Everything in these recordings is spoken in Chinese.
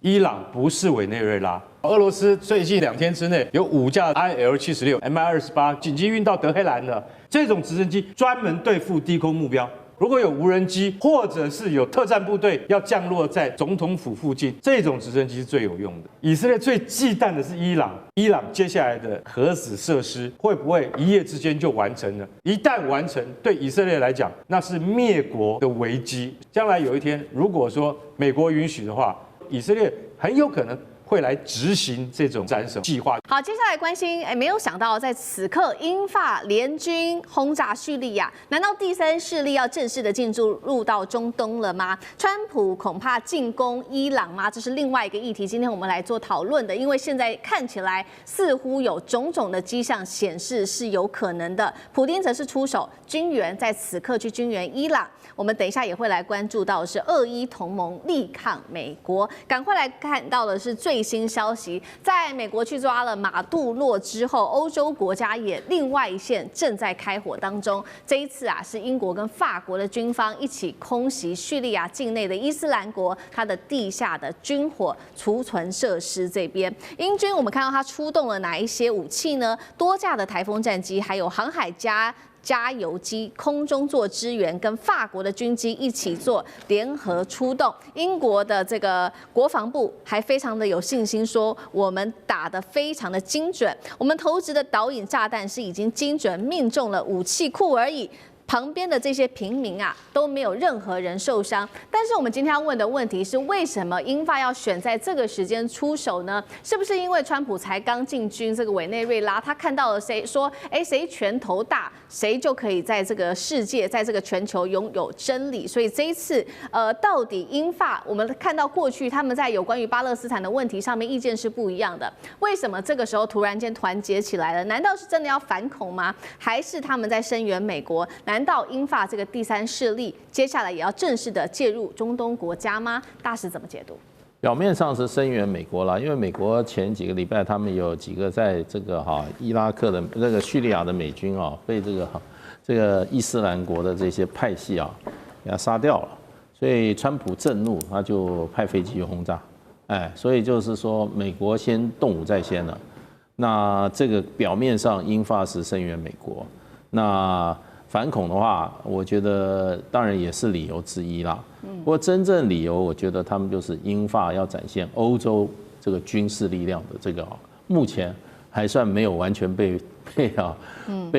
伊朗不是委内瑞拉。俄罗斯最近2天之内有5架 IL-76、Mi-28紧急运到德黑兰了。这种直升机专门对付低空目标。如果有无人机，或者是有特战部队要降落在总统府附近，这种直升机是最有用的。以色列最忌惮的是伊朗，伊朗接下来的核子设施会不会一夜之间就完成了？一旦完成，对以色列来讲，那是灭国的危机。将来有一天，如果说美国允许的话，以色列很有可能会来执行这种斩首计划。好，接下来关心，没有想到在此刻英法联军轰炸叙利亚，难道第三势力要正式的进入到中东了吗？川普恐怕进攻伊朗吗？这是另外一个议题，今天我们来做讨论的，因为现在看起来似乎有种种的迹象显示是有可能的。普丁则是出手军援，在此刻去军援伊朗。我们等一下也会来关注到的是俄伊同盟力抗美国。赶快来看到的是最新消息，在美国去抓了马杜洛之后，欧洲国家也另外一线正在开火当中。这一次啊，是英国跟法国的军方一起空袭叙利亚境内的伊斯兰国它的地下的军火储存设施这边。英军我们看到它出动了哪一些武器呢？多架的台风战机，还有航海加油机空中做支援，跟法国的军机一起做联合出动。英国的这个国防部还非常的有信心说，我们打得非常的精准，我们投掷的导引炸弹是已经精准命中了武器库而已。旁边的这些平民啊都没有任何人受伤，但是我们今天要问的问题是，为什么英法要选在这个时间出手呢？是不是因为川普才刚进军这个委内瑞拉，他看到了谁说，谁拳头大，谁就可以在这个世界，在这个全球拥有真理？所以这一次，到底英法，我们看到过去他们在有关于巴勒斯坦的问题上面意见是不一样的，为什么这个时候突然间团结起来了？难道是真的要反恐吗？还是他们在声援美国？难道英法这个第三势力接下来也要正式的介入中东国家吗？大师怎么解读？表面上是声援美国啦，因为美国前几个礼拜他们有几个在这个伊拉克的这个叙利亚的美军被这个伊斯兰国的这些派系给他杀掉了，所以川普震怒，他就派飞机轰炸，所以就是说美国先动武在先了。那这个表面上英法是声援美国，那反恐的话，我觉得当然也是理由之一啦。不过真正理由，我觉得他们就是英法要展现欧洲这个军事力量的这个，目前还算没有完全被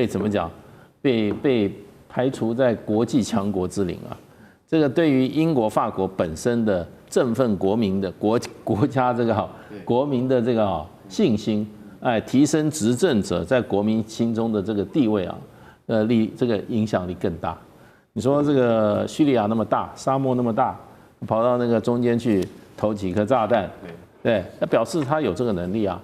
怎么讲，被排除在国际强国之林啊。这个对于英国、法国本身的振奋国民的国家这个国民的这个信心，提升执政者在国民心中的这个地位这个影响力更大。你说这个叙利亚那么大，沙漠那么大，跑到那个中间去投几颗炸弹，对，那表示他有这个能力啊，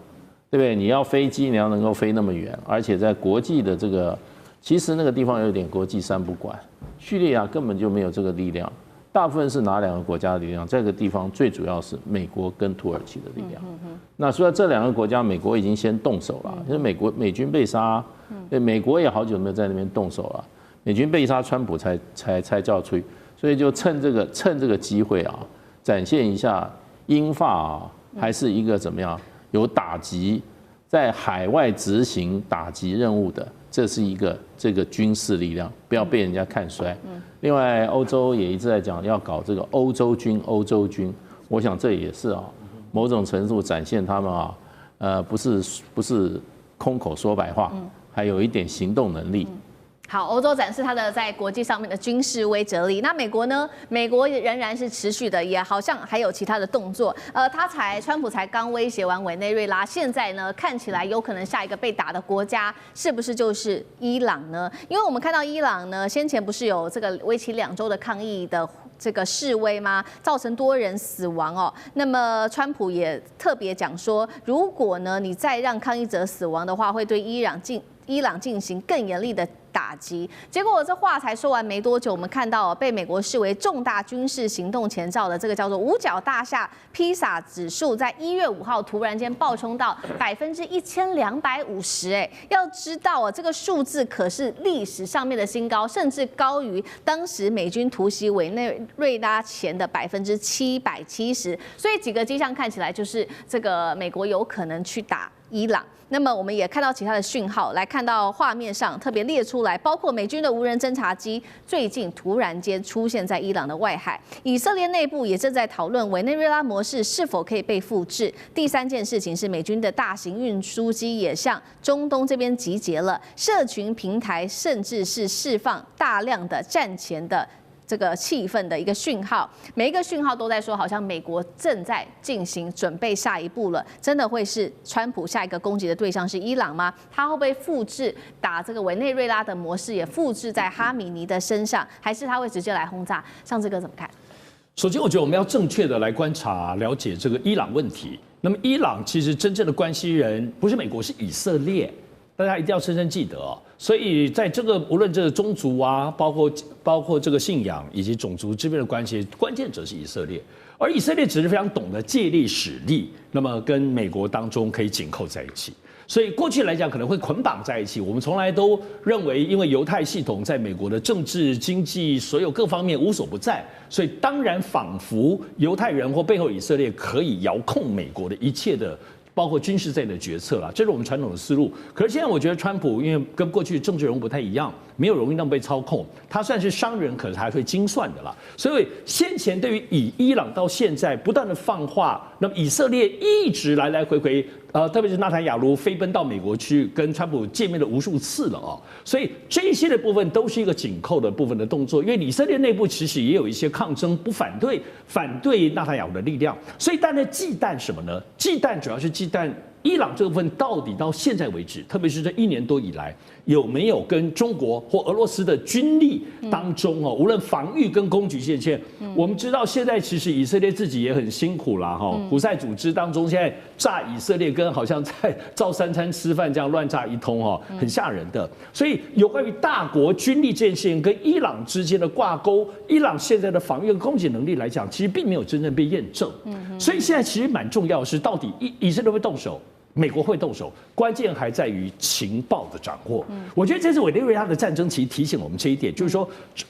对不对？你要飞机，你要能够飞那么远，而且在国际的这个，其实那个地方有点国际三不管，叙利亚根本就没有这个力量。大部分是哪2个国家的力量？这个地方最主要是美国跟土耳其的力量。那所以这2个国家，美国已经先动手了，因为美军被杀，对，美国也好久没有在那边动手了。美军被杀，川普才叫出去，所以就趁这个机会展现一下英法还是一个怎么样有打击，在海外执行打击任务的，这是一个这个军事力量，不要被人家看衰。另外，欧洲也一直在讲要搞这个欧洲军，我想这也是某种程度展现他们不是空口说白话，还有一点行动能力。好，欧洲展示它的在国际上面的军事威慑力。那美国呢？美国仍然是持续的，也好像还有其他的动作。川普才刚威胁完委内瑞拉，现在呢看起来有可能下一个被打的国家是不是就是伊朗呢？因为我们看到伊朗呢，先前不是有这个为期2周的抗议的这个示威吗？造成多人死亡那么川普也特别讲说，如果呢你再让抗议者死亡的话，会对伊朗进行更严厉的打击。结果这话才说完没多久，我们看到被美国视为重大军事行动前兆的这个叫做五角大厦披萨指数，在1月5号突然间暴冲到1250%。要知道啊，这个数字可是历史上面的新高，甚至高于当时美军突袭委内瑞拉前的770%。所以几个迹象看起来就是这个美国有可能去打伊朗。那么我们也看到其他的讯号，来看到画面上特别列出来，包括美军的无人侦察机最近突然间出现在伊朗的外海，以色列内部也正在讨论委内瑞拉模式是否可以被复制。第三件事情是美军的大型运输机也向中东这边集结了，社群平台甚至是释放大量的战前的这个气氛的一个讯号，每一个讯号都在说，好像美国正在进行准备下一步了。真的会是川普下一个攻击的对象是伊朗吗？他会不会复制打这个委内瑞拉的模式，也复制在哈米尼的身上，还是他会直接来轰炸？上次哥怎么看？首先，我觉得我们要正确的来观察、了解这个伊朗问题。那么，伊朗其实真正的关系人不是美国，是以色列。大家一定要深深记得哦。所以在这个无论这个宗族啊，包括这个信仰以及种族之间的关系，关键者是以色列。而以色列只是非常懂得借力使力，那么跟美国当中可以紧扣在一起。所以过去来讲可能会捆绑在一起，我们从来都认为，因为犹太系统在美国的政治、经济所有各方面无所不在，所以当然仿佛犹太人或背后以色列可以遥控美国的一切的，包括军事在内的决策啦，这是我们传统的思路。可是现在我觉得川普因为跟过去政治人物不太一样，没有容易那么被操控，他算是商人，可是还会精算的啦。所以先前对于以伊朗到现在不断的放话，那么以色列一直来来回回。特别是纳坦雅卢飞奔到美国去跟川普见面了无数次了哦，所以这些的部分都是一个紧扣的部分的动作，因为以色列内部其实也有一些抗争，不反对纳坦雅卢的力量，所以但呢忌惮什么呢？忌惮主要是忌惮伊朗这部分到底到现在为止，特别是这1年多以来，有没有跟中国或俄罗斯的军力当中哦，无论防御跟攻击线，我们知道现在其实以色列自己也很辛苦啦哈，胡塞组织当中现在炸以色列跟好像在照3餐吃饭这样乱炸一通哈，很吓人的。所以有关于大国军力这件事情跟伊朗之间的挂钩，伊朗现在的防御跟攻击能力来讲，其实并没有真正被验证。所以现在其实蛮重要的是，到底以色列会动手？美国会动手，关键还在于情报的掌握。我觉得这次委内瑞拉的战争其实提醒我们这一点，就是说，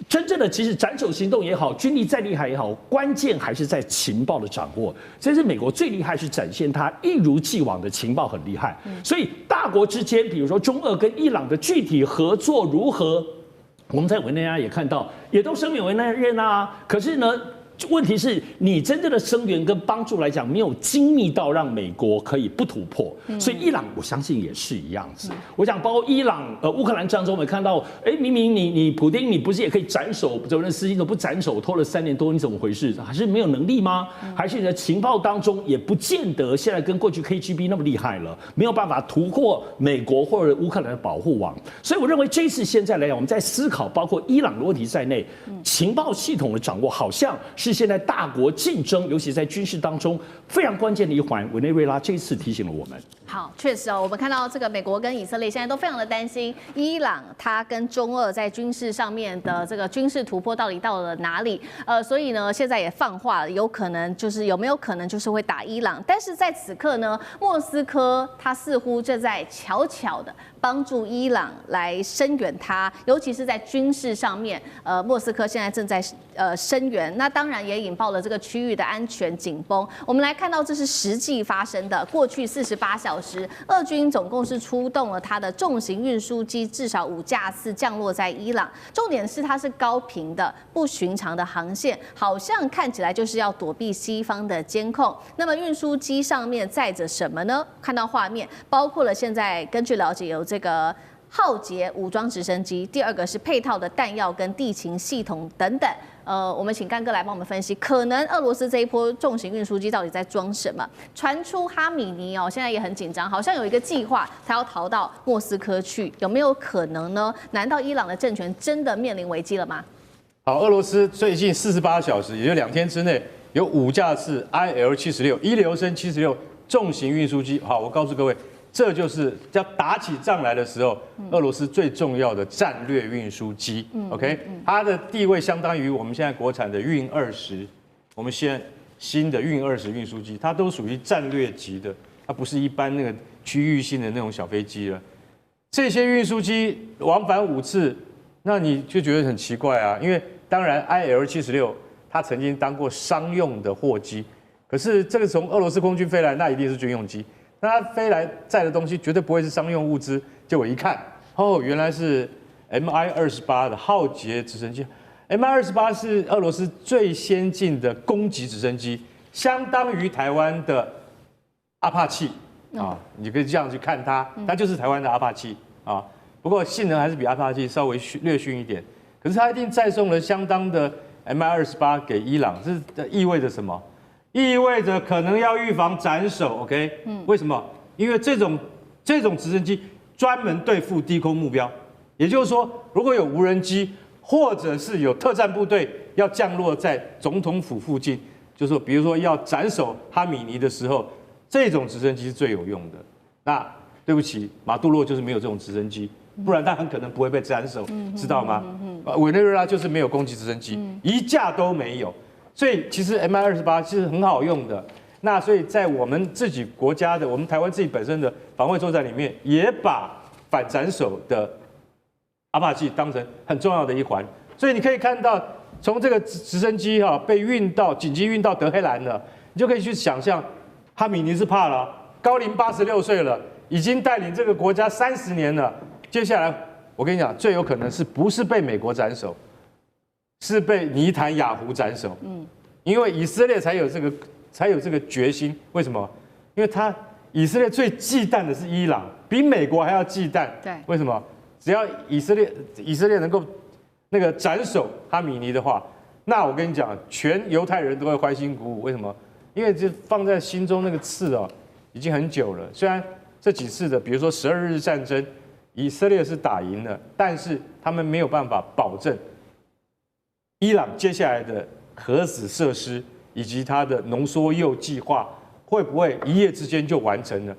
真正的即使斩首行动也好，军力再厉害也好，关键还是在情报的掌握。这次美国最厉害是展现它一如既往的情报很厉害。所以大国之间，比如说中俄跟伊朗的具体合作如何，我们在委内瑞拉也看到，也都声援委内瑞拉啊。可是呢？问题是你真正的声援跟帮助来讲，没有精密到让美国可以不突破，所以伊朗我相信也是一样子。我想包括伊朗乌克兰战争，我们看到，明明你普丁你不是也可以斩首泽连斯基，你不斩首拖了3年多，你怎么回事？还是没有能力吗？还是你的情报当中也不见得现在跟过去 KGB 那么厉害了，没有办法突破美国或者乌克兰的保护网。所以我认为这次现在来讲，我们在思考包括伊朗的问题在内，情报系统的掌握好像是现在大国竞争，尤其在军事当中非常关键的一环。委内瑞拉这一次提醒了我们。好，确实哦，我们看到这个美国跟以色列现在都非常的担心伊朗它跟中俄在军事上面的这个军事突破到底到了哪里？所以呢，现在也放话了，有没有可能就是会打伊朗？但是在此刻呢，莫斯科它似乎正在悄悄的帮助伊朗来声援它，尤其是在军事上面，莫斯科现在正在声援，那当然也引爆了这个区域的安全紧绷。我们来看到这是实际发生的，过去48小时，俄军总共是出动了它的重型运输机至少5架次降落在伊朗，重点是它是高频的不寻常的航线，好像看起来就是要躲避西方的监控。那么运输机上面载着什么呢？看到画面，包括了现在根据了解有这个浩劫武装直升机，第二个是配套的弹药跟地勤系统等等。我们请干哥来帮我们分析，可能俄罗斯这一波重型运输机到底在装什么？传出哈米尼现在也很紧张，好像有一个计划，他要逃到莫斯科去，有没有可能呢？难道伊朗的政权真的面临危机了吗？好，俄罗斯最近48小时，也就2天之内，有5架次 IL-76一流升76重型运输机。好，我告诉各位，这就是要打起仗来的时候，俄罗斯最重要的战略运输机。OK， 它的地位相当于我们现在国产的运20，我们现在新的运20运输机，它都属于战略级的，它不是一般那个区域性的那种小飞机了。这些运输机往返5次，那你就觉得很奇怪啊，因为当然 IL-76它曾经当过商用的货机，可是这个从俄罗斯空军飞来，那一定是军用机。那它飞来载的东西绝对不会是商用物资，结果一看，哦，原来是 Mi-28的浩劫直升机。Mi-28是俄罗斯最先进的攻击直升机，相当于台湾的阿帕奇啊，你可以这样去看它，它就是台湾的阿帕奇啊。不过性能还是比阿帕奇稍微略逊一点，可是它一定载送了相当的 Mi-28给伊朗，这意味着什么？意味着可能要预防斩首 ，OK？为什么？因为这种直升机专门对付低空目标，也就是说，如果有无人机或者是有特战部队要降落在总统府附近，就是说，比如说要斩首哈米尼的时候，这种直升机是最有用的。那对不起，马杜罗就是没有这种直升机，不然他很可能不会被斩首，知道吗？委内瑞拉就是没有攻击直升机，一架都没有。所以其实 Mi-28其实很好用的，那所以在我们自己国家的，我们台湾自己本身的防卫作战里面，也把反斩首的阿帕奇当成很重要的一环。所以你可以看到，从这个直升机被紧急运到德黑兰了，你就可以去想象，哈米尼是怕了，高龄86岁了，已经带领这个国家30年了，接下来我跟你讲，最有可能是不是被美国斩首？是被尼坦雅胡斩首，因为以色列才有这个决心。为什么？因为以色列最忌惮的是伊朗，比美国还要忌惮。对，为什么？只要以色列能够那个斩首哈米尼的话，那我跟你讲，全犹太人都会欢欣鼓舞。为什么？因为这放在心中那个刺已经很久了。虽然这几次的，比如说12日战争，以色列是打赢了，但是他们没有办法保证伊朗接下来的核子设施以及它的浓缩铀计划会不会一夜之间就完成了？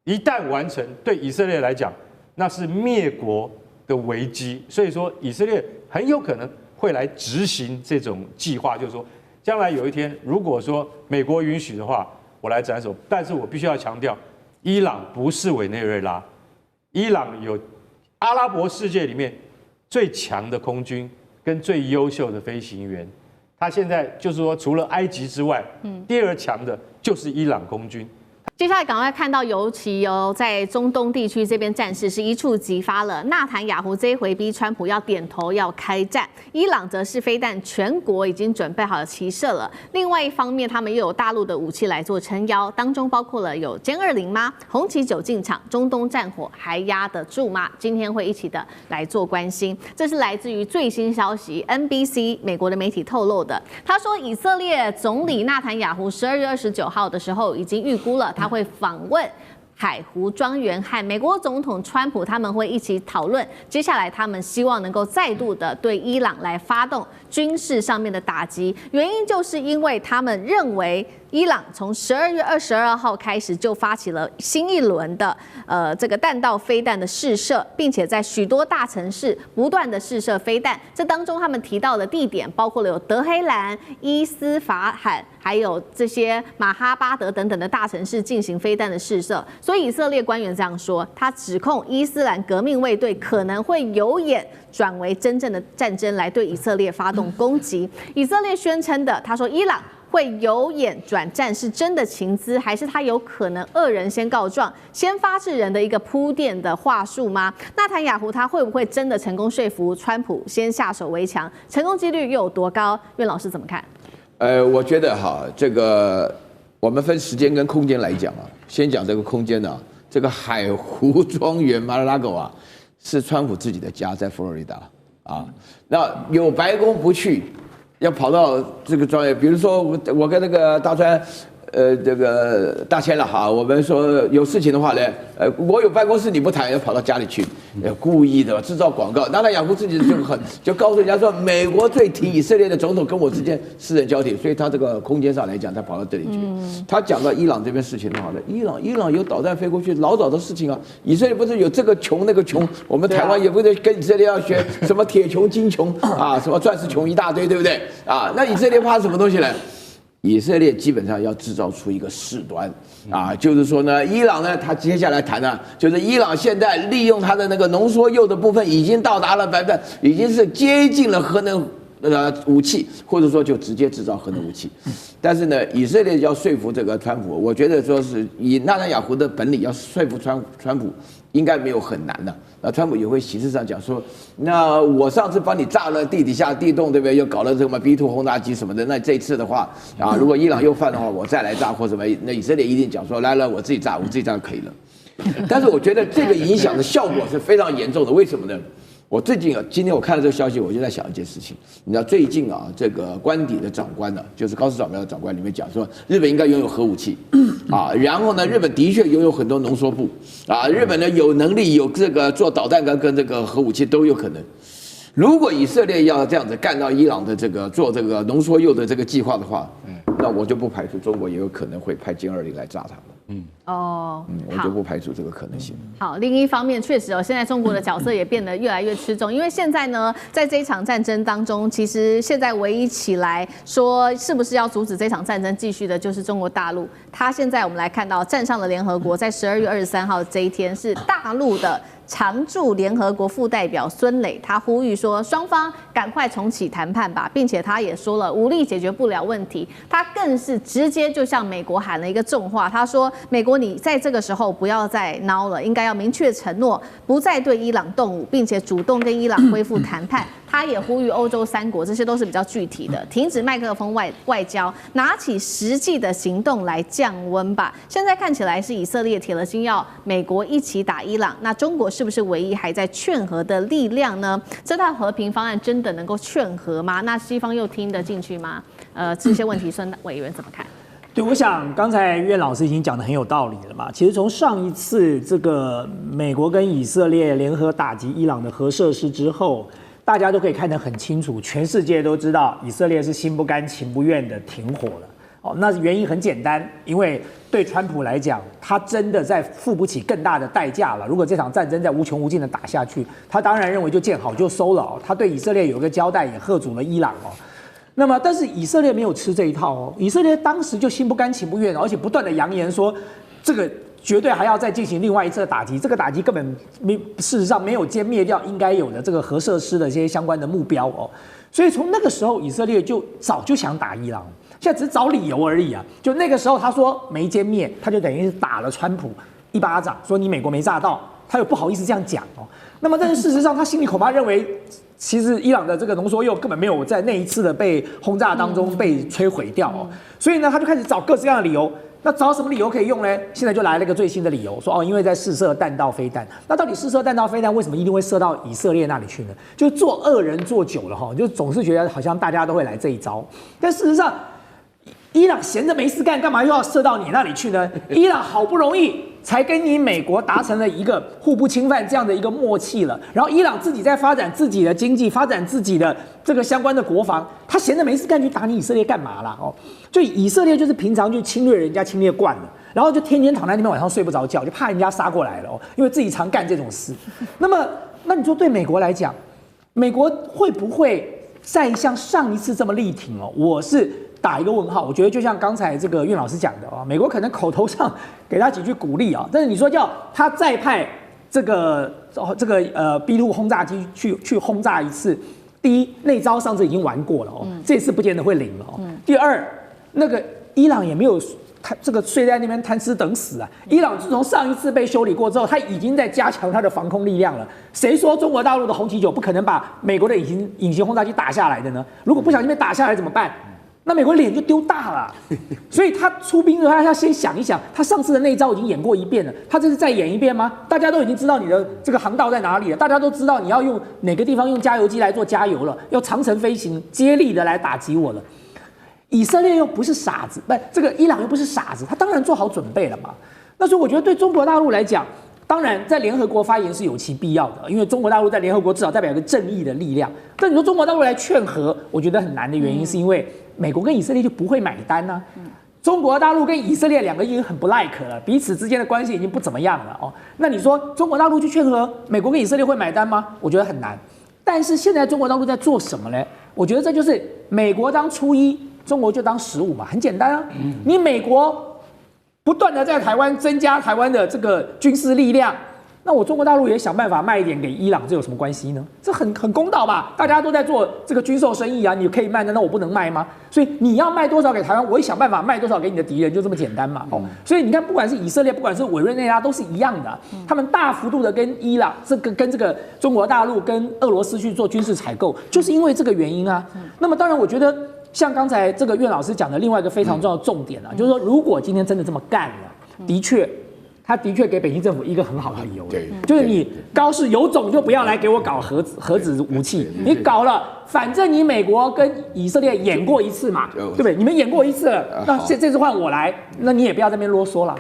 一旦完成，对以色列来讲，那是灭国的危机。所以说，以色列很有可能会来执行这种计划，就是说，将来有一天，如果说美国允许的话，我来斩首。但是我必须要强调，伊朗不是委内瑞拉，伊朗有阿拉伯世界里面最强的空军。跟最优秀的飞行员，他现在就是说，除了埃及之外，第2强的就是伊朗空军。接下来赶快看到，尤其在中东地区这边战事是一触即发了。纳坦雅胡这一回逼川普要点头要开战，伊朗则是飞弹全国已经准备好了齐射了。另外一方面，他们又有大陆的武器来做撑腰，当中包括了有歼20吗？红旗9进场，中东战火还压得住吗？今天会一起的来做关心。这是来自于最新消息 ，NBC 美国的媒体透露的。他说，以色列总理纳坦雅胡12月29号的时候已经预估了他会访问海湖庄园，和美国总统川普他们会一起讨论，接下来他们希望能够再度的对伊朗来发动军事上面的打击，原因就是因为他们认为伊朗从12月22号开始就发起了新一轮的这个弹道飞弹的试射，并且在许多大城市不断的试射飞弹。这当中他们提到的地点包括了有德黑兰、伊斯法罕，还有这些马哈巴德等等的大城市进行飞弹的试射。所以以色列官员这样说，他指控伊斯兰革命卫队可能会有眼转为真正的战争来对以色列发动攻击。以色列宣称的，他说伊朗会由演转战是真的情资，还是他有可能恶人先告状、先发制人的一个铺垫的话术吗？纳坦雅胡他会不会真的成功说服川普先下手为强？成功几率又有多高？苑老师怎么看？我觉得这个我们分时间跟空间来讲啊，先讲这个空间啊，这个海湖庄园 Mar-a-Lago 是川普自己的家，在佛罗里达啊，那有白宫不去。要跑到这个庄园，比如说我跟那个大川，这个大千了哈，我们说有事情的话呢，我有办公室你不谈，要跑到家里去，故意的制造广告。纳坦雅胡自己就告诉人家说，美国最挺以色列的总统跟我之间私人交铁，所以他这个空间上来讲，他跑到这里去。他讲到伊朗这边事情的话呢，伊朗有导弹飞过去，老早的事情啊。以色列不是有这个穷那个穷，我们台湾也不是跟以色列要学什么铁穷金穷啊，什么钻石穷一大堆，对不对啊？那以色列怕什么东西呢？以色列基本上要制造出一个事端啊，就是说呢，伊朗呢，他接下来谈呢，就是伊朗现在利用它的那个浓缩铀的部分已经到达了已经是接近了核能武器，或者说就直接制造核能武器。但是呢，以色列要说服这个川普，我觉得说是以纳坦雅胡的本领要说服川普，应该没有很难的。那川普也会形式上讲说，那我上次帮你炸了地底下地洞，对不对？又搞了什么 B2 轰炸机什么的，那这一次的话啊，如果伊朗又犯的话，我再来炸或什么，那以色列一定讲说，来，我自己炸就可以了。但是我觉得这个影响的效果是非常严重的，为什么呢？我今天我看了这个消息，我就在想一件事情。你知道最近啊，这个官邸的长官呢，就是高市早苗的长官里面讲说，日本应该拥有核武器啊，然后呢，日本的确拥有很多浓缩布啊，日本呢有能力有这个做导弹跟这个核武器都有可能。如果以色列要这样子干到伊朗的这个做这个浓缩铀的这个计划的话，那我就不排除中国也有可能会派歼20来炸他们。我就不排除这个可能性。好，另一方面，确实现在中国的角色也变得越来越吃重，因为现在呢，在这一场战争当中，其实现在唯一起来说是不是要阻止这场战争继续的，就是中国大陆。他现在我们来看到站上了联合国，在12月23号这一天，是大陆的常驻联合国副代表孙磊，他呼吁说双方赶快重启谈判吧，并且他也说了武力解决不了问题，他更是直接就向美国喊了一个重话，他说美国你在这个时候不要再孬了，应该要明确承诺不再对伊朗动武，并且主动跟伊朗恢复谈判。他也呼吁欧洲3国，这些都是比较具体的，停止麦克风外交，拿起实际的行动来降温吧。现在看起来是以色列铁了心要美国一起打伊朗，那中国是不是唯一还在劝和的力量呢？这套和平方案真的能够劝和吗？那西方又听得进去吗？这些问题孙委员怎么看？对，我想刚才岳老师已经讲得很有道理了嘛。其实从上一次这个美国跟以色列联合打击伊朗的核设施之后，大家都可以看得很清楚，全世界都知道以色列是心不甘情不愿的停火了。那原因很简单，因为对川普来讲，他真的在付不起更大的代价了。如果这场战争在无穷无尽的打下去，他当然认为就见好就收了。他对以色列有一个交代，也吓阻了伊朗。那么，但是以色列没有吃这一套哦。以色列当时就心不甘情不愿，而且不断的扬言说，这个绝对还要再进行另外一次的打击。这个打击根本事实上没有歼灭掉应该有的这个核设施的这些相关的目标哦。所以从那个时候，以色列就早就想打伊朗，现在只是找理由而已啊。就那个时候他说没歼灭，他就等于是打了川普一巴掌，说你美国没炸到，他又不好意思这样讲哦。那么，但是事实上他心里恐怕认为，其实伊朗的这个浓缩铀根本没有在那一次的被轰炸当中被摧毁掉哦，所以呢，他就开始找各式各样的理由。那找什么理由可以用呢？现在就来了一个最新的理由，说因为在试射弹道飞弹。那到底试射弹道飞弹为什么一定会射到以色列那里去呢？就做恶人做久了哈，就总是觉得好像大家都会来这一招。但事实上，伊朗闲着没事干嘛又要射到你那里去呢？伊朗好不容易才跟你美国达成了一个互不侵犯这样的一个默契了，然后伊朗自己在发展自己的经济，发展自己的这个相关的国防，他闲着没事干去打你以色列干嘛啦？就以色列就是平常就侵略人家侵略惯了，然后就天天躺在那边晚上睡不着觉，就怕人家杀过来了因为自己常干这种事。那你说对美国来讲，美国会不会再像上一次这么力挺我是打一个问号。我觉得就像刚才这个岳老师讲的美国可能口头上给他几句鼓励但是你说叫他再派这个B2 轰炸机去轰炸一次，第一那招上次已经玩过了这次不见得会灵了第二，那个伊朗也没有这个睡在那边贪吃等死啊！伊朗自从上一次被修理过之后，他已经在加强他的防空力量了。谁说中国大陆的红旗9不可能把美国的隐形轰炸机打下来的呢？如果不小心被打下来怎么办？那美国脸就丢大了。所以他出兵的话，他要先想一想，他上次的那一招已经演过一遍了，他这是再演一遍吗？大家都已经知道你的这个航道在哪里了，大家都知道你要用哪个地方用加油机来做加油了，要长程飞行接力的来打击我了。以色列又不是傻子，这个伊朗又不是傻子，他当然做好准备了嘛。那所以我觉得对中国大陆来讲，当然，在联合国发言是有其必要的，因为中国大陆在联合国至少代表一个正义的力量。但你说中国大陆来劝和，我觉得很难的原因是因为美国跟以色列就不会买单呢、中国大陆跟以色列两个已经很不 like 了，彼此之间的关系已经不怎么样了哦。那你说中国大陆去劝和，美国跟以色列会买单吗？我觉得很难。但是现在中国大陆在做什么呢？我觉得这就是美国当初一，中国就当15嘛，很简单啊。你美国不断的在台湾增加台湾的这个军事力量，那我中国大陆也想办法卖一点给伊朗，这有什么关系呢？这很公道吧？大家都在做这个军售生意啊，你可以卖，难道我不能卖吗？所以你要卖多少给台湾，我也想办法卖多少给你的敌人，就这么简单嘛。哦，所以你看，不管是以色列，不管是委内瑞拉，都是一样的，他们大幅度的跟伊朗、跟这个中国大陆、跟俄罗斯去做军事采购，就是因为这个原因啊。那么当然，我觉得像刚才这个苑老师讲的另外一个非常重要的重点啊，就是说，如果今天真的这么干了，的确。他的确给北京政府一个很好的理由，就是你高市有种就不要来给我搞核子武器，你搞了，反正你美国跟以色列演过一次嘛，对不对？你们演过一次了，那这次换我来，那你也不要在那边啰嗦了。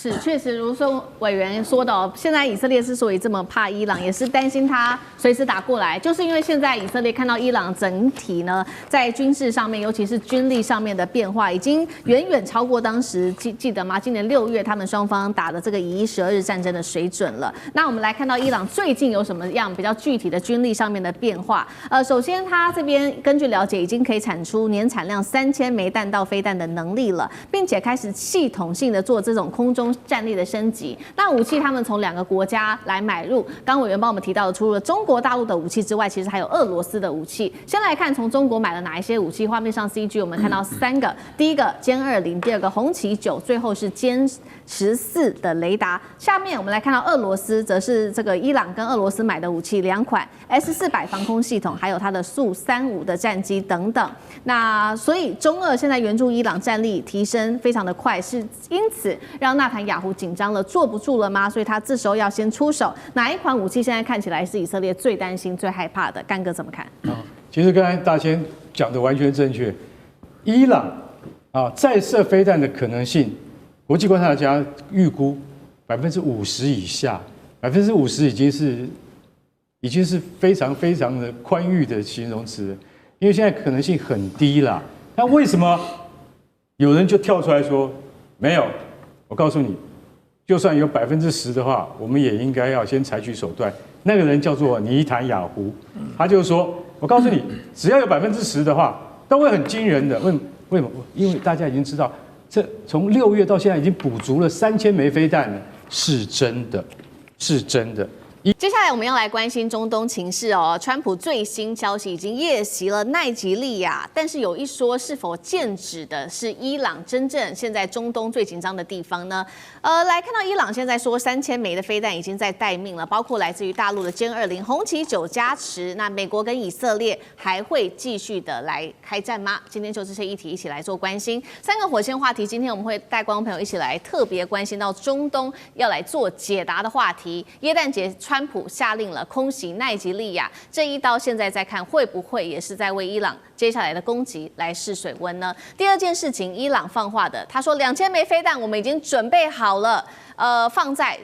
是，确实如说委员说的哦，现在以色列之所以这么怕伊朗，也是担心他随时打过来，就是因为现在以色列看到伊朗整体呢在军事上面，尤其是军力上面的变化，已经远远超过当时记得吗？今年6月他们双方打的这个以12日战争的水准了。那我们来看到伊朗最近有什么样比较具体的军力上面的变化？首先他这边根据了解，已经可以产出年产量3000枚弹道飞弹的能力了，并且开始系统性的做这种空中战力的升级。那武器他们从2个国家来买入，刚委员帮我们提到的，除了中国大陆的武器之外，其实还有俄罗斯的武器。先来看从中国买了哪一些武器，画面上 CG 我们看到3个，第一个歼20，第二个红旗9，最后是歼14的雷达。下面我们来看到俄罗斯，则是这个伊朗跟俄罗斯买的武器2款 S400防空系统，还有它的苏35的战机等等。那所以中俄现在援助伊朗战力提升非常的快，是因此让纳坦雅胡紧张了，坐不住了吗？所以他这时候要先出手。哪一款武器现在看起来是以色列最担心、最害怕的？干哥怎么看？其实刚才大千讲的完全正确。伊朗再射飞弹的可能性，国际观察家预估50%以下，50%已经是非常非常的宽裕的形容词，因为现在可能性很低啦。那为什么有人就跳出来说没有？我告诉你，就算有10%的话，我们也应该要先采取手段。那个人叫做尼坦雅胡，他就说：“我告诉你，只要有10%的话，都会很惊人的。为什么？因为大家已经知道，这从6月到现在已经补足了3000枚飞弹了，是真的，是真的。”接下来我们要来关心中东情势哦。川普最新消息已经夜袭了奈及利亚，但是有一说是否剑指的是伊朗真正现在中东最紧张的地方呢？来看到伊朗现在说3000枚的飞弹已经在待命了，包括来自于大陆的歼20、红旗9加持。那美国跟以色列还会继续的来开战吗？今天就这些议题一起来做关心。3个火线话题，今天我们会带观众朋友一起来特别关心到中东要来做解答的话题。耶诞节川普下令了空袭奈及利亚，这一刀现在在看会不会也是在为伊朗接下来的攻击来试水温呢？第二件事情，伊朗放话的，他说2000枚飞弹我们已经准备好了，放在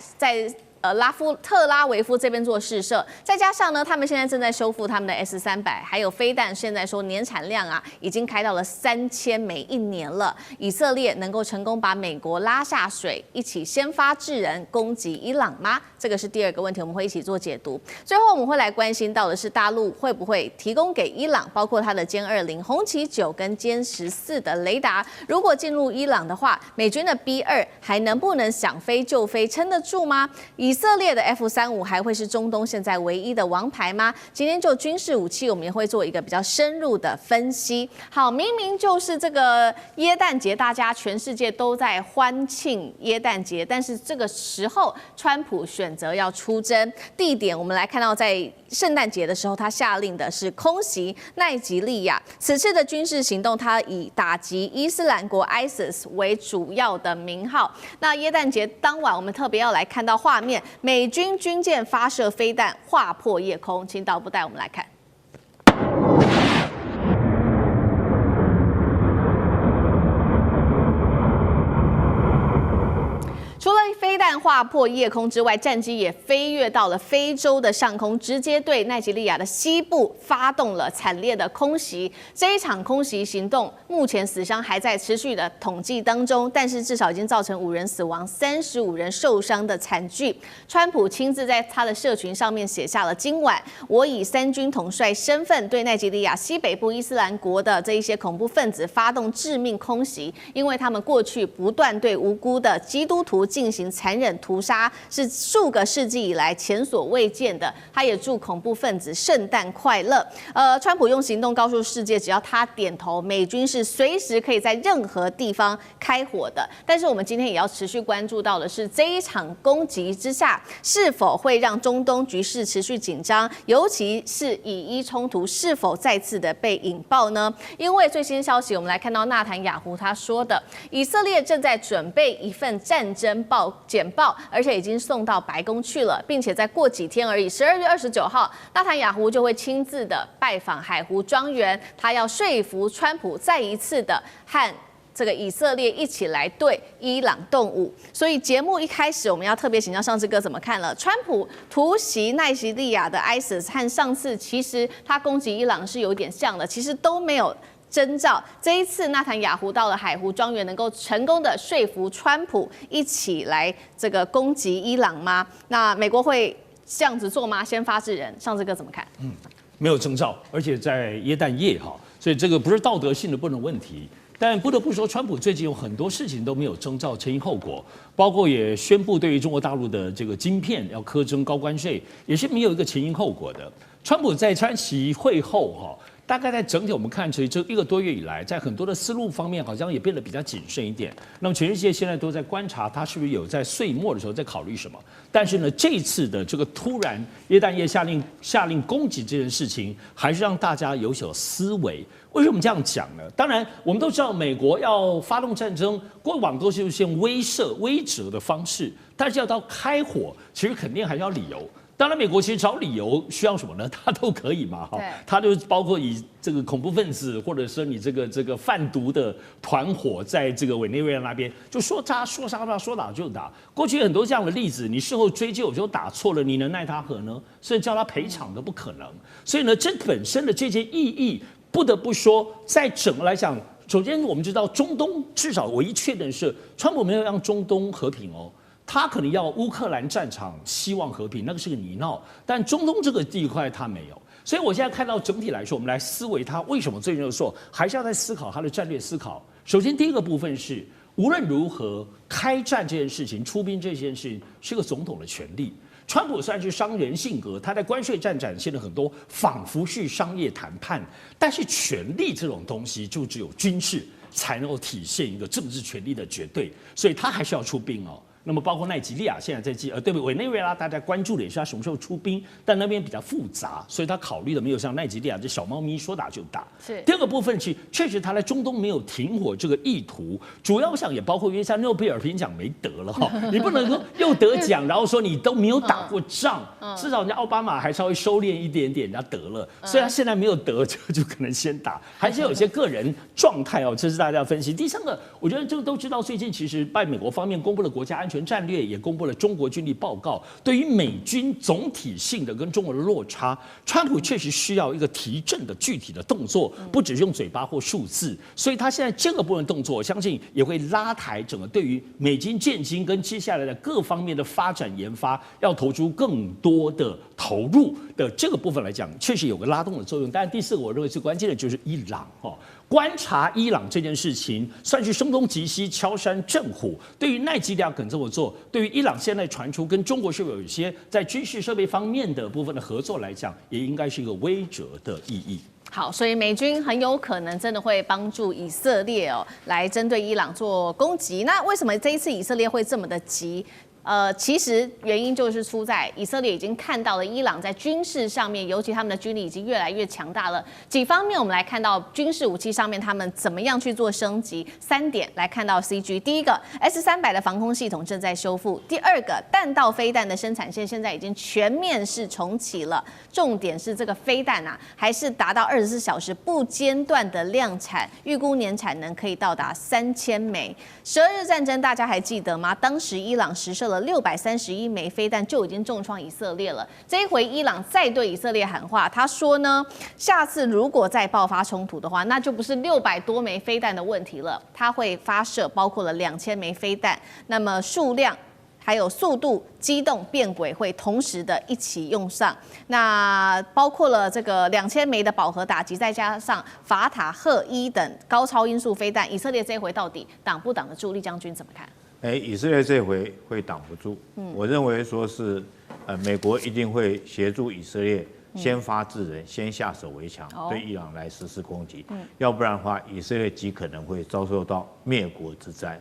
特拉维夫这边做试射，再加上呢，他们现在正在修复他们的 S300，还有飞弹，现在说年产量已经开到了3000枚1年了。以色列能够成功把美国拉下水，一起先发制人攻击伊朗吗？这个是第2个问题，我们会一起做解读。最后我们会来关心到的是，大陆会不会提供给伊朗，包括它的歼20、红旗9跟歼14的雷达？如果进入伊朗的话，美军的 B2还能不能想飞就飞，撑得住吗？以色列的 F35还会是中东现在唯一的王牌吗？今天就军事武器，我们也会做一个比较深入的分析。好，明明就是这个耶诞节，大家全世界都在欢庆耶诞节，但是这个时候，川普选择要出征，地点我们来看到在圣诞节的时候，他下令的是空袭奈及利亚。此次的军事行动，他以打击伊斯兰国 ISIS 为主要的名号。那耶诞节当晚，我们特别要来看到画面，美军军舰发射飞弹划破夜空，请导播带我们来看。除了飞弹划破夜空之外，战机也飞越到了非洲的上空，直接对奈及利亚的西部发动了惨烈的空袭。这一场空袭行动，目前死伤还在持续的统计当中，但是至少已经造成5人死亡、35人受伤的惨剧。川普亲自在他的社群上面写下了：今晚我以3军统帅身份对奈及利亚西北部伊斯兰国的这一些恐怖分子发动致命空袭，因为他们过去不断对无辜的基督徒进行残忍屠杀，是数个世纪以来前所未见的。他也祝恐怖分子圣诞快乐。川普用行动告诉世界，只要他点头，美军是随时可以在任何地方开火的。但是我们今天也要持续关注到的是，这一场攻击之下，是否会让中东局势持续紧张，尤其是以伊冲突是否再次的被引爆呢？因为最新消息，我们来看到纳坦雅胡他说的，以色列正在准备一份战争简报，而且已经送到白宫去了，并且再过几天而已，12月29号，纳坦雅胡就会亲自的拜访海湖庄园，他要说服川普再一次的和这个以色列一起来对伊朗动武。所以节目一开始，我们要特别请教上志哥怎么看了川普突袭奈及利亚的 ISIS 和上次其实他攻击伊朗是有点像的，其实都没有征兆。这一次，纳坦雅胡到了海湖庄园，能够成功的说服川普一起来这个攻击伊朗吗？那美国会这样子做吗？先发制人，上志哥怎么看？没有征兆，而且在耶诞夜哈，所以这个不是道德性的不能问题。但不得不说，川普最近有很多事情都没有征兆前因后果，包括也宣布对于中国大陆的这个晶片要苛征高关税，也是没有一个前因后果的。川普在川习会后哈，大概在整体我们看，其实这1个多月以来，在很多的思路方面好像也变得比较谨慎一点。那么全世界现在都在观察他是不是有在岁末的时候在考虑什么。但是呢，这一次的这个突然耶诞夜下令攻击这件事情，还是让大家有所思维。为什么这样讲呢？当然，我们都知道美国要发动战争，过往都是用威慑、威慑的方式，但是要到开火，其实肯定还要理由。当然，美国其实找理由需要什么呢？他都可以嘛，哈，他就包括以这个恐怖分子，或者说你这个贩毒的团伙，在这个委内瑞拉那边，就说杀说打就打。过去很多这样的例子，你事后追究就打错了，你能奈他何呢？甚至叫他赔偿都不可能。所以呢，这本身的这些意义，不得不说，在整个来讲，首先我们知道中东至少唯一确认是，川普没有让中东和平哦。他可能要乌克兰战场希望和平，那个是个泥淖，但中东这个地块他没有，所以我现在看到整体来说，我们来思维他为什么最近的时候还是要在思考他的战略思考。首先第一个部分是，无论如何开战这件事情、出兵这件事情是个总统的权利。川普虽然是商人性格，他在关税战展现了很多仿佛是商业谈判，但是权力这种东西就只有军事才能够体现一个政治权力的绝对，所以他还是要出兵哦。那么包括奈及利亚现在在对委内瑞拉，大家关注的也是他什么时候出兵，但那边比较复杂，所以他考虑的没有像奈及利亚这小猫咪说打就打。是第二个部分是，确实他在中东没有停火这个意图，主要想也包括约翰诺贝尔平奖没得了哈，你不能够又得奖，然后说你都没有打过仗，至少人家奥巴马还稍微收敛一点点，人家得了，所以他现在没有得就可能先打，还是有一些个人状态哦，这是大家要分析。第三个，我觉得这个都知道，最近其实在美国方面公布了国家安全战略，也公布了中国军力报告，对于美军总体性的跟中国的落差，川普确实需要一个提振的具体的动作，不只是用嘴巴或数字，所以他现在这个部分动作，我相信也会拉抬整个对于美军建军跟接下来的各方面的发展研发，要投出更多的投入的这个部分来讲，确实有个拉动的作用。当然，第四个我认为最关键的就是伊朗哦。观察伊朗这件事情，算是声东击西、敲山震虎。对于奈及利亚肯这么做，对于伊朗现在传出跟中国是有一些在军事设备方面的部分的合作来讲，也应该是一个威慑的意义。好，所以美军很有可能真的会帮助以色列来针对伊朗做攻击。那为什么这一次以色列会这么的急？其实原因就是出在以色列已经看到了伊朗在军事上面，尤其他们的军力已经越来越强大了。几方面我们来看到军事武器上面他们怎么样去做升级，3点来看到 CG。第一个 S-300的防空系统正在修复，第二个弹道飞弹的生产线现在已经全面是重启了，重点是这个飞弹啊还是达到24小时不间断的量产，预估年产能可以到达3000枚。12日战争大家还记得吗？当时伊朗实射了631枚飞弹就已经重创以色列了。这一回伊朗再对以色列喊话，他说呢，下次如果再爆发冲突的话，那就不是600多枚飞弹的问题了，他会发射包括了2000枚飞弹，那么数量还有速度、机动、变轨会同时的一起用上。那包括了这个2000枚的饱和打击，再加上法塔赫1等高超音速飞弹，以色列这一回到底挡不挡得住？厉将军怎么看？以色列这回会挡不住。我认为说是，美国一定会协助以色列先发制人，先下手为强，对伊朗来实施攻击。要不然的话，以色列极可能会遭受到灭国之灾。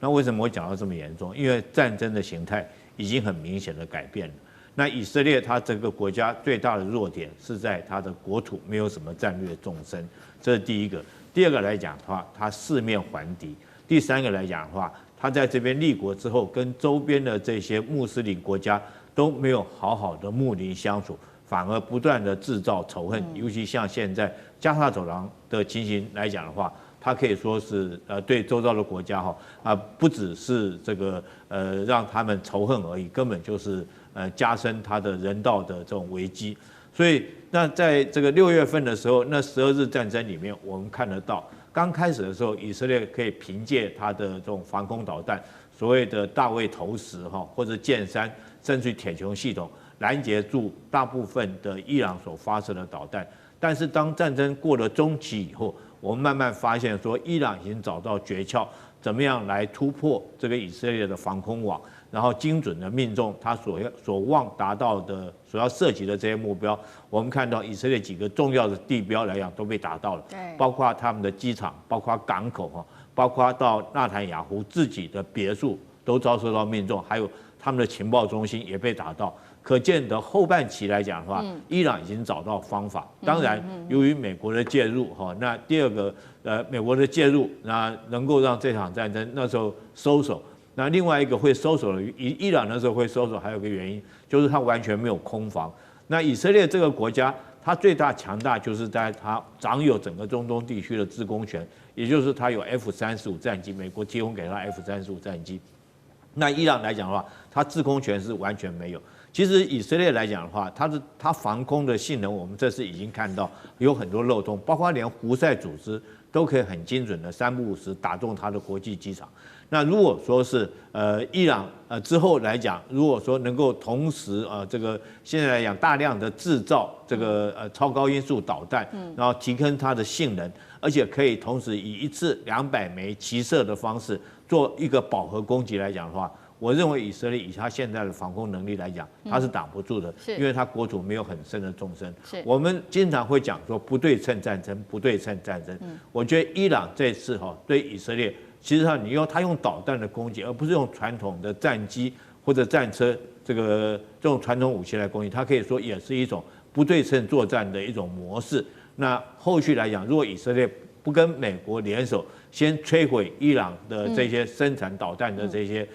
那为什么会讲到这么严重？因为战争的形态已经很明显的改变了。那以色列它这个国家最大的弱点是在它的国土没有什么战略纵深，这是第一个。第二个来讲的话，它四面环敌。第三个来讲的话，他在这边立国之后，跟周边的这些穆斯林国家都没有好好的睦邻相处，反而不断的制造仇恨。尤其像现在加沙走廊的情形来讲的话，它可以说是对周遭的国家不只是这个让他们仇恨而已，根本就是加深他的人道的这种危机。所以那在这个6月份的时候，那12日战争里面，我们看得到。刚开始的时候，以色列可以凭借它的这种防空导弹，所谓的大卫投石或者剑山，甚至铁穹系统，拦截住大部分的伊朗所发射的导弹。但是当战争过了中期以后，我们慢慢发现说，伊朗已经找到诀窍，怎么样来突破这个以色列的防空网，然后精准的命中他所望达到的、所要涉及的这些目标。我们看到以色列几个重要的地标来讲都被达到了，包括他们的机场，包括港口包括到纳坦雅胡自己的别墅都遭受到命中，还有他们的情报中心也被打到。可见的后半期来讲的话，伊朗已经找到方法。当然，由于美国的介入那第二个美国的介入，那能够让这场战争那时候收手。那另外一个会收手的，伊朗那时候会收手，还有一个原因就是它完全没有空防。那以色列这个国家，它最大强大就是在它掌有整个中东地区的制空权，也就是它有 F-35战机，美国提供给它 F-35战机。那伊朗来讲的话，它制空权是完全没有。其实以色列来讲的话，它防空的性能，我们这次已经看到有很多漏洞，包括连胡塞组织都可以很精准的3不5时打中它的国际机场。那如果说是伊朗之后来讲，如果说能够同时这个现在来讲大量的制造这个超高音速导弹，然后提升它的性能，而且可以同时以一次200枚齐射的方式做一个饱和攻击来讲的话，我认为以色列以它现在的防空能力来讲，它是挡不住的，因为它国土没有很深的纵深。我们经常会讲说不对称战争，不对称战争。我觉得伊朗这次对以色列，其实上他用导弹的攻击，而不是用传统的战机或者战车这种传统武器来攻击，它可以说也是一种不对称作战的一种模式。那后续来讲，如果以色列不跟美国联手，先摧毁伊朗的这些生产导弹的这些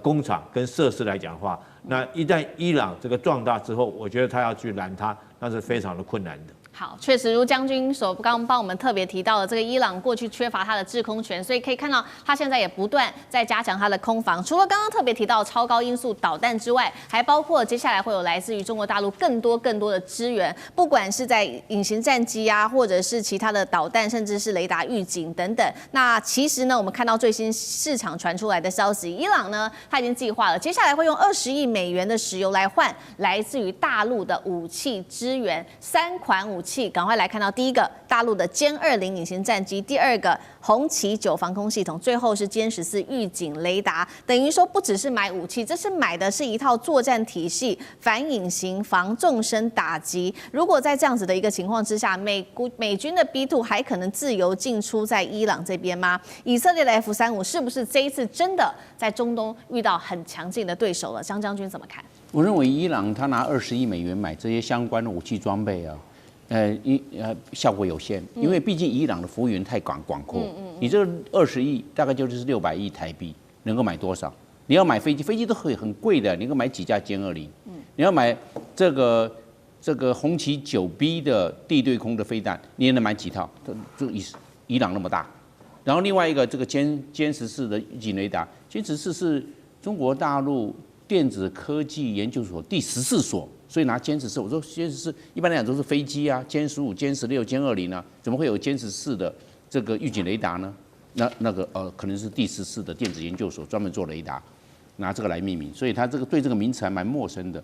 工厂跟设施来讲的话，那一旦伊朗这个壮大之后，我觉得他要去拦它，那是非常的困难的。好，确实如将军所刚帮我们特别提到的，这个伊朗过去缺乏它的制空权，所以可以看到它现在也不断在加强它的空防。除了刚刚特别提到超高音速导弹之外，还包括接下来会有来自于中国大陆更多的支援，不管是在隐形战机啊，或者是其他的导弹，甚至是雷达预警等等。那其实呢，我们看到最新市场传出来的消息，伊朗呢，它已经计划了，接下来会用20亿美元的石油来换来自于大陆的武器支援，3款武器器，赶快来看到第一个大陆的歼20隐形战机，第二个红旗9防空系统，最后是歼14预警雷达。等于说不只是买武器，这是买的是一套作战体系，反隐形、防纵深打击。如果在这样子的一个情况之下，美军的 B2 还可能自由进出在伊朗这边吗？以色列的 F35是不是这一次真的在中东遇到很强劲的对手了？张将军怎么看？我认为伊朗他拿20亿美元买这些相关的武器装备啊，效果有限，因为毕竟伊朗的幅员太广阔，你这20亿大概就是600亿台币，能够买多少？你要买飞机，飞机都很贵的，你能够买几架歼20？你要买这个红旗9B 的地对空的飞弹，你也能买几套？就伊朗那么大。然后另外一个这个歼14的预警雷达，歼14是中国大陆电子科技研究所第14所，所以拿歼14，我说歼14一般来讲都是飞机啊，歼15、歼16、歼20呢，怎么会有歼14的这个预警雷达呢？那个可能是第14的电子研究所专门做雷达，拿这个来命名，所以他对这个名词还蛮陌生的。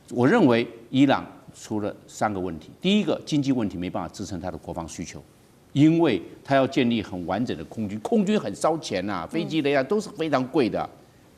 我认为伊朗出了3个问题，第一个经济问题没办法支撑他的国防需求。因为他要建立很完整的空军，空军很烧钱呐，飞机雷达都是非常贵的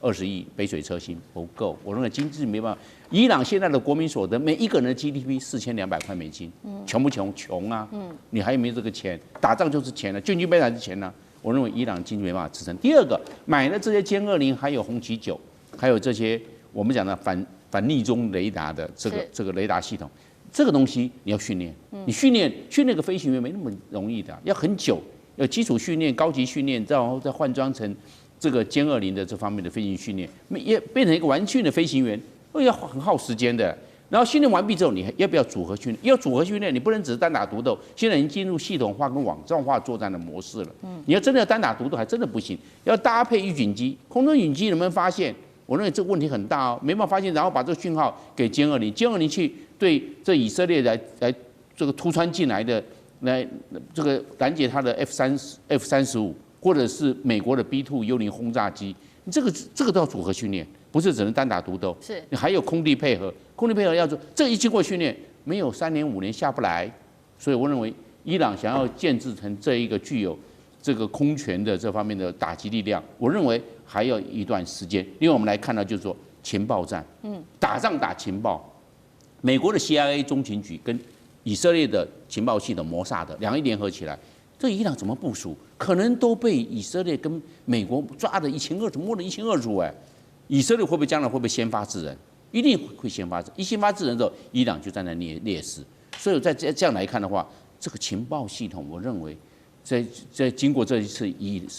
，20亿杯水车薪不够。我认为经济没办法。伊朗现在的国民所得，每一个人的 GDP 4200块美金，穷不穷？穷啊！你还有没有这个钱？打仗就是钱了，军备还是钱呢？我认为伊朗经济没办法支撑。第二个，买了这些歼20，还有红旗9，还有这些我们讲的反逆中雷达的这个雷达系统。这个东西你要训练，你训练个飞行员没那么容易的，要很久，要基础训练、高级训练，然后再换装成这个歼20的这方面的飞行训练，也变成一个完训的飞行员，要很耗时间的。然后训练完毕之后，你要不要组合训练？要组合训练，你不能只是单打独斗，现在已经进入系统化跟网状化作战的模式了。你要真的要单打独斗，还真的不行，要搭配预警机，空中预警机能不能发现？我认为这个问题很大哦，没办法发现，然后把这个讯号给歼20，歼20去对这以色列来这个突穿进来的，来这个拦截他的 F35，或者是美国的 B2幽灵轰炸机，你这个都要组合训练，不是只能单打独斗，是你还有空地配合，空地配合要做，这一经过训练，没有3年5年下不来，所以我认为伊朗想要建制成这一个具有这个空权的这方面的打击力量，我认为还要一段时间。另外我们来看到就是说情报战，打仗打情报，美国的 CIA 中情局跟以色列的情报系统摩萨德两个联合起来，这伊朗怎么部署？可能都被以色列跟美国抓得一清二楚，摸得一清二楚。以色列会不会将来会不会先发制人？一定会先发制人，一先发制人之后，伊朗就站在劣势。所以在这样来看的话，这个情报系统，我认为在经过这一次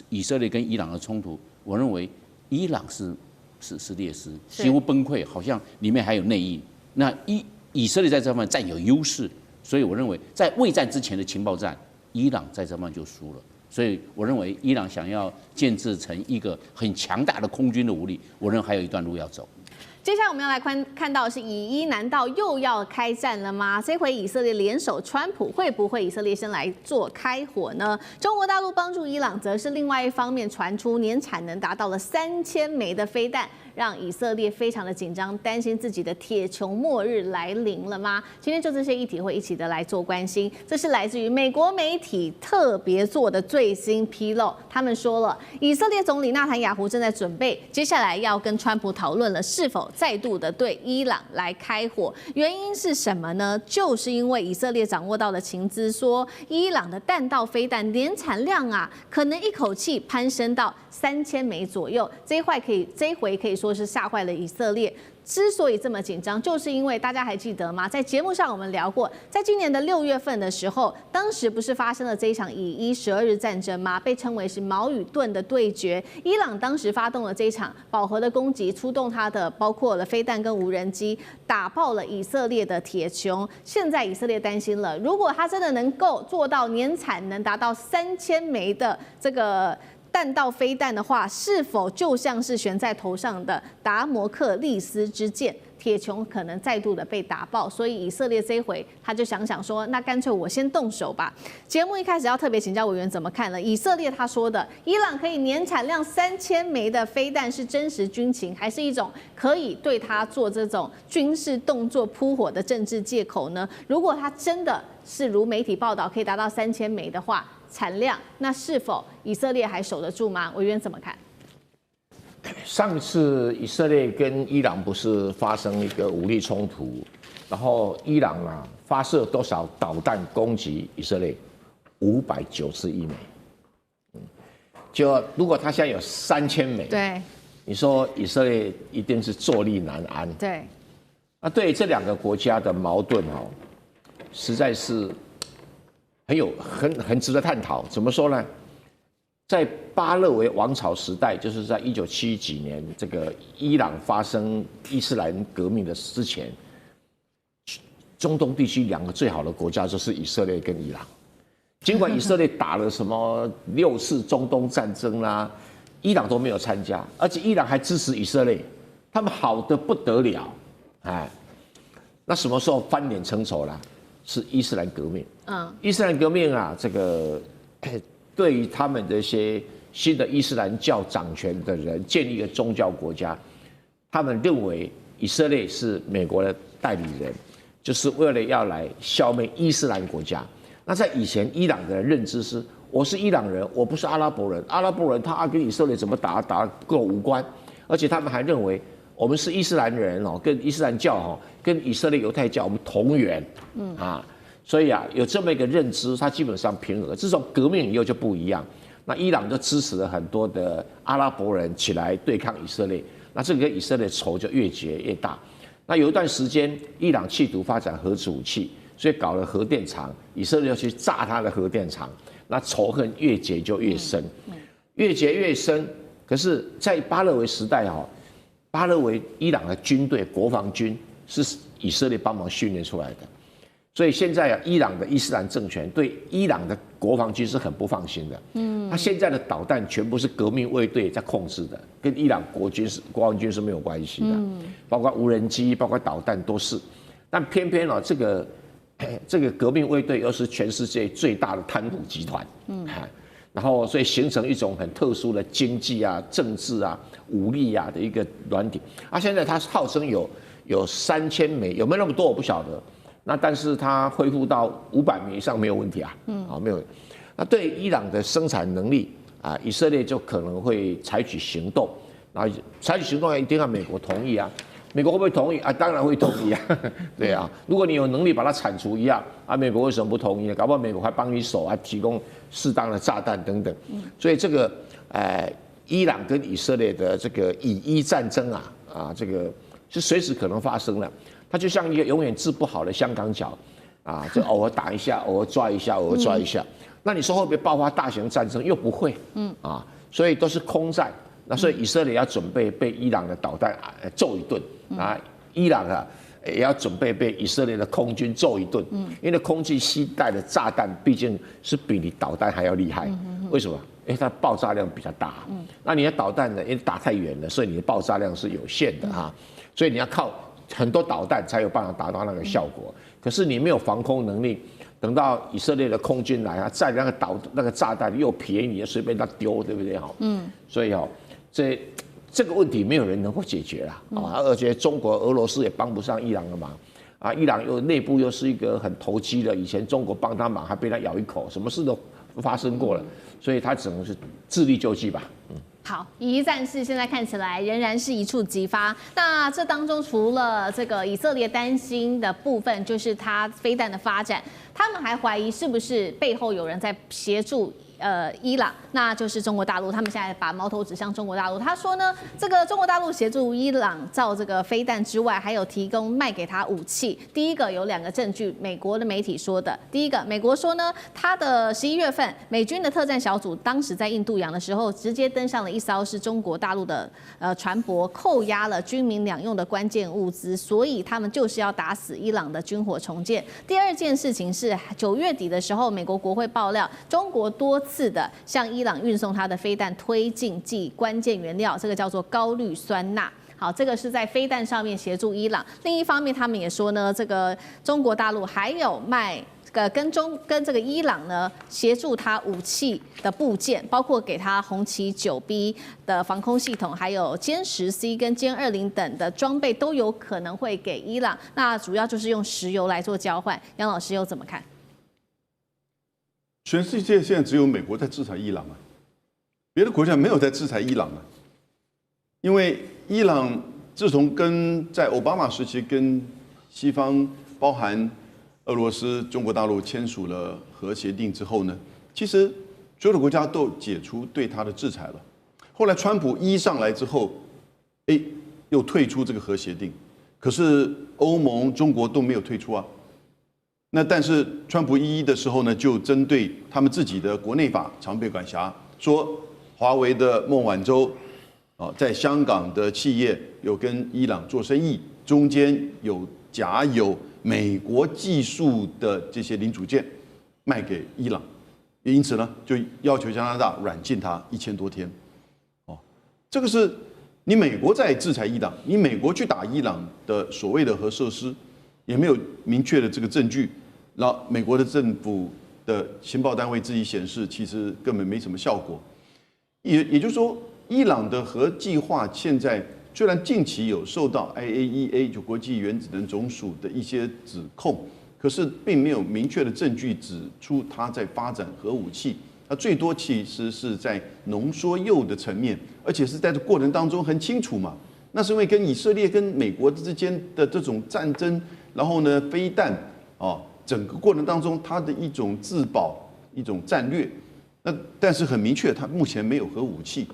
以色列跟伊朗的冲突，我认为伊朗是劣势，几乎崩溃，好像里面还有内应。那以色列在这方面占有优势，所以我认为在未战之前的情报战，伊朗在这方面就输了。所以我认为伊朗想要建制成一个很强大的空军的武力，我认为还有一段路要走。接下来我们要来看到的是以伊，难道又要开战了吗？这回以色列联手川普，会不会以色列先来做开火呢？中国大陆帮助伊朗，则是另外一方面传出年产能达到了3000枚的飞弹，让以色列非常的紧张，担心自己的铁穹末日来临了吗？今天就这些议题会一起的来做关心。这是来自于美国媒体特别做的最新披露，他们说了，以色列总理纳坦雅胡正在准备，接下来要跟川普讨论了是否再度的对伊朗来开火。原因是什么呢？就是因为以色列掌握到的情资说，伊朗的弹道飞弹年产量啊，可能一口气攀升到3000枚左右。这一回可以说是吓坏了以色列。之所以这么紧张，就是因为大家还记得吗？在节目上我们聊过，在今年的6月份的时候，当时不是发生了这一场以伊12日战争吗？被称为是矛与盾的对决。伊朗当时发动了这一场饱和的攻击，出动它的包括了飞弹跟无人机，打爆了以色列的铁穹。现在以色列担心了，如果它真的能够做到年产能达到3000枚的这个弹道飞弹的话，是否就像是悬在头上的达摩克利斯之剑？铁穹可能再度的被打爆，所以以色列这一回他就想说，那干脆我先动手吧。节目一开始要特别请教委员怎么看了？以色列他说的，伊朗可以年产量3000枚的飞弹是真实军情，还是一种可以对他做这种军事动作扑火的政治借口呢？如果他真的是如媒体报道可以达到3000枚的话，产量，那是否以色列还守得住吗？委员怎么看？上次以色列跟伊朗不是发生一个武力冲突，然后伊朗发射多少导弹攻击以色列？591枚。就如果他现在有3000枚，对，你说以色列一定是坐立难安。对，对这两个国家的矛盾实在是很值得探讨。怎么说呢？在巴勒维王朝时代，就是在1970几年，这个伊朗发生伊斯兰革命的之前，中东地区两个最好的国家就是以色列跟伊朗。尽管以色列打了什么6次中东战争啦，伊朗都没有参加，而且伊朗还支持以色列，他们好得不得了，那什么时候翻脸成仇啦？是伊斯兰革命。伊斯兰革命这个对于他们这些新的伊斯兰教掌权的人建立一个宗教国家，他们认为以色列是美国的代理人，就是为了要来消灭伊斯兰国家。那在以前，伊朗的认知是，我是伊朗人，我不是阿拉伯人。阿拉伯人他跟以色列怎么打跟我无关，而且他们还认为我们是伊斯兰人跟伊斯兰教跟以色列犹太教我们同源，所以有这么一个认知，它基本上平和。自从革命以后就不一样，那伊朗就支持了很多的阿拉伯人起来对抗以色列，那这个跟以色列仇就越结越大。那有一段时间，伊朗企图发展核子武器，所以搞了核电厂，以色列要去炸它的核电厂，那仇恨越结就越深，越结越深。可是，在巴勒维时代巴勒维伊朗的军队国防军是以色列帮忙训练出来的。所以现在伊朗的伊斯兰政权对伊朗的国防军是很不放心的。他现在的导弹全部是革命卫队在控制的，跟伊朗国防军是没有关系的。包括无人机，包括导弹都是。但偏偏这个革命卫队又是全世界最大的贪腐集团。然后所以形成一种很特殊的经济政治武力的一个软体。现在他号称有3000枚，有没有那么多我不晓得。那但是它恢复到500枚以上没有问题没有。那对伊朗的生产能力以色列就可能会采取行动，然后采取行动一定要美国同意美国会不会同意当然会同意对如果你有能力把它铲除一样美国为什么不同意呢？搞不好美国还帮你守提供适当的炸弹等等。所以这个伊朗跟以色列的这个以伊战争这个是随时可能发生的。它就像一个永远治不好的香港脚就偶尔打一下，偶尔抓一下，偶尔抓一下。那你说会不会爆发大型战争？又不会。所以都是空战。那所以以色列要准备被伊朗的导弹揍一顿伊朗也要准备被以色列的空军揍一顿。因为空气携带的炸弹毕竟是比你导弹还要厉害。为什么？因为它爆炸量比较大。那你的导弹呢，因为打太远了，所以你的爆炸量是有限的所以你要靠很多导弹才有办法达到那个效果。可是你没有防空能力，等到以色列的空军来载那个炸弹又便宜，随便他丢，对不对所以这个问题没有人能够解决而且中国、俄罗斯也帮不上伊朗的忙伊朗又内部又是一个很投机的，以前中国帮他忙还被他咬一口，什么事都发生过了，所以他只能是自力救济吧。好，以伊战事现在看起来仍然是一触即发。那这当中除了这个以色列担心的部分，就是它飞弹的发展，他们还怀疑是不是背后有人在协助伊朗，那就是中国大陆。他们现在把矛头指向中国大陆。他说呢，这个中国大陆协助伊朗造这个飞弹之外，还有提供卖给他武器。第一个有2个证据，美国的媒体说的。第一个，美国说呢，他的11月份美军的特战小组当时在印度洋的时候，直接登上了一艘是中国大陆的船舶，扣押了军民两用的关键物资，所以他们就是要打死伊朗的军火重建。第二件事情是9月底的时候，美国国会爆料，中国多次的向伊朗运送它的飞弹推进剂关键原料，这个叫做高氯酸钠。好，这个是在飞弹上面协助伊朗。另一方面，他们也说呢，这个中国大陆还有卖。跟这个伊朗呢协助他武器的部件，包括给他红旗9B 的防空系统，还有歼10C 跟歼20等的装备都有可能会给伊朗。那主要就是用石油来做交换。杨老师又怎么看？全世界现在只有美国在制裁伊朗啊，别的国家没有在制裁伊朗啊。因为伊朗自从在奥巴马时期跟西方包含俄罗斯、中国大陆签署了核协定之后呢，其实所有的国家都解除对它的制裁了。后来川普一上来之后，又退出这个核协定，可是欧盟、中国都没有退出啊。那但是川普一的时候呢，就针对他们自己的国内法常备管辖，说华为的孟晚舟在香港的企业有跟伊朗做生意，中间有夹有美国技术的这些零组件卖给伊朗，也因此呢，就要求加拿大软禁他1000多天。这个是你美国在制裁伊朗，你美国去打伊朗的所谓的核设施，也没有明确的这个证据。然后美国的政府的情报单位自己显示，其实根本没什么效果。也就是说，伊朗的核计划现在虽然近期有受到 IAEA 就国际原子能总署的一些指控，可是并没有明确的证据指出它在发展核武器。它最多其实是在浓缩铀的层面，而且是在这过程当中很清楚嘛。那是因为跟以色列跟美国之间的这种战争，然后呢飞弹整个过程当中它的一种自保一种战略。那但是很明确，它目前没有核武器，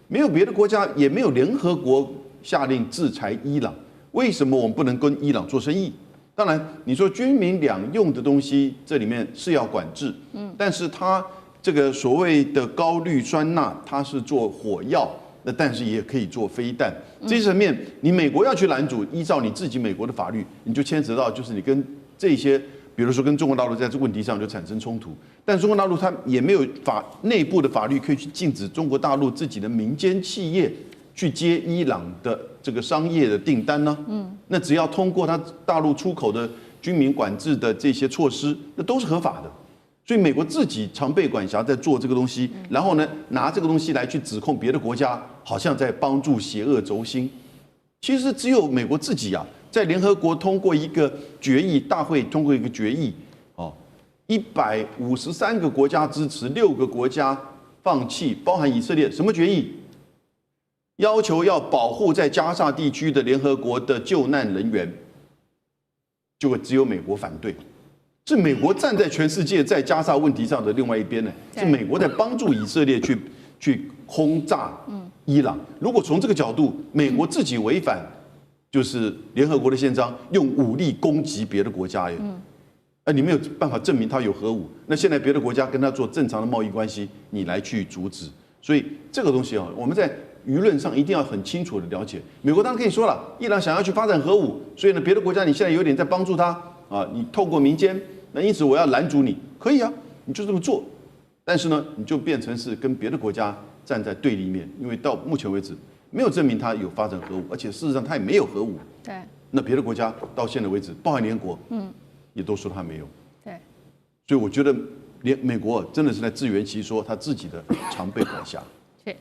没有别的国家，也没有联合国下令制裁伊朗。为什么我们不能跟伊朗做生意？当然，你说军民两用的东西，这里面是要管制，但是它这个所谓的高氯酸钠，它是做火药，那但是也可以做飞弹。这些层面，你美国要去拦阻，依照你自己美国的法律，你就牵扯到就是你跟这些。比如说跟中国大陆在这个问题上就产生冲突，但中国大陆它也没有内部的法律可以去禁止中国大陆自己的民间企业去接伊朗的这个商业的订单呢？那只要通过它大陆出口的军民管制的这些措施，那都是合法的。所以美国自己常备管辖在做这个东西，然后呢拿这个东西来去指控别的国家，好像在帮助邪恶轴心。其实只有美国自己啊。在联合国通过一个决议，大会通过一个决议，153个国家支持，6个国家放弃，包含以色列。什么决议？要求要保护在加沙地区的联合国的救难人员，就只有美国反对。是美国站在全世界在加沙问题上的另外一边呢，是美国在帮助以色列去轰炸伊朗。如果从这个角度，美国自己违反。就是联合国的宪章，用武力攻击别的国家耶，你没有办法证明他有核武。那现在别的国家跟他做正常的贸易关系，你来去阻止，所以这个东西我们在舆论上一定要很清楚的了解。美国当然可以说了，伊朗想要去发展核武，所以呢，别的国家你现在有点在帮助他啊，你透过民间，那因此我要拦阻你，可以啊，你就这么做。但是呢，你就变成是跟别的国家站在对立面，因为到目前为止。没有证明他有发展核武，而且事实上他也没有核武。对。那别的国家到现在为止，包含联合国，也都说他没有。对。所以我觉得，美国真的是在自圆其说他自己的常备管辖。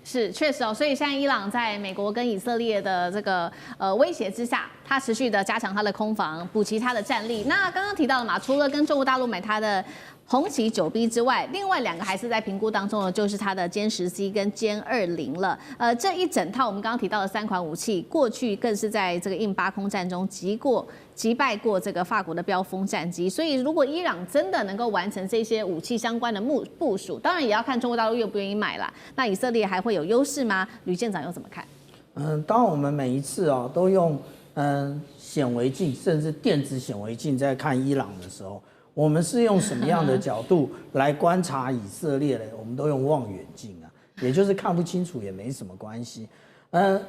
确实哦，所以现在伊朗在美国跟以色列的这个威胁之下，它持续的加强它的空防，补齐它的战力。那刚刚提到了嘛，除了跟中国大陆买它的红旗9B之外，另外2个还是在评估当中的，就是它的歼10C跟歼20了。这一整套我们刚刚提到的3款武器，过去更是在这个印巴空战中击败过这个法国的标风战机。所以如果伊朗真的能够完成这些武器相关的部署，当然也要看中国大陆愿不愿意买啦。那以色列还会有优势吗？吕舰长又怎么看？当我们每一次都用显微镜甚至电子显微镜在看伊朗的时候，我们是用什么样的角度来观察以色列呢？我们都用望远镜啊，也就是看不清楚也没什么关系。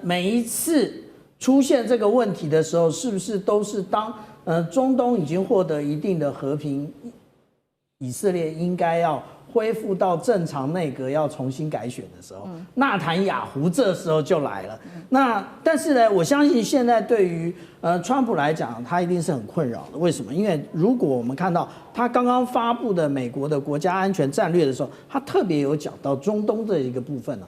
每一次出现这个问题的时候，是不是都是当中东已经获得一定的和平，以色列应该要恢复到正常内阁要重新改选的时候，纳坦雅胡这时候就来了。那但是呢，我相信现在对于川普来讲，他一定是很困扰的。为什么？因为如果我们看到他刚刚发布的美国的国家安全战略的时候，他特别有讲到中东这一个部分了。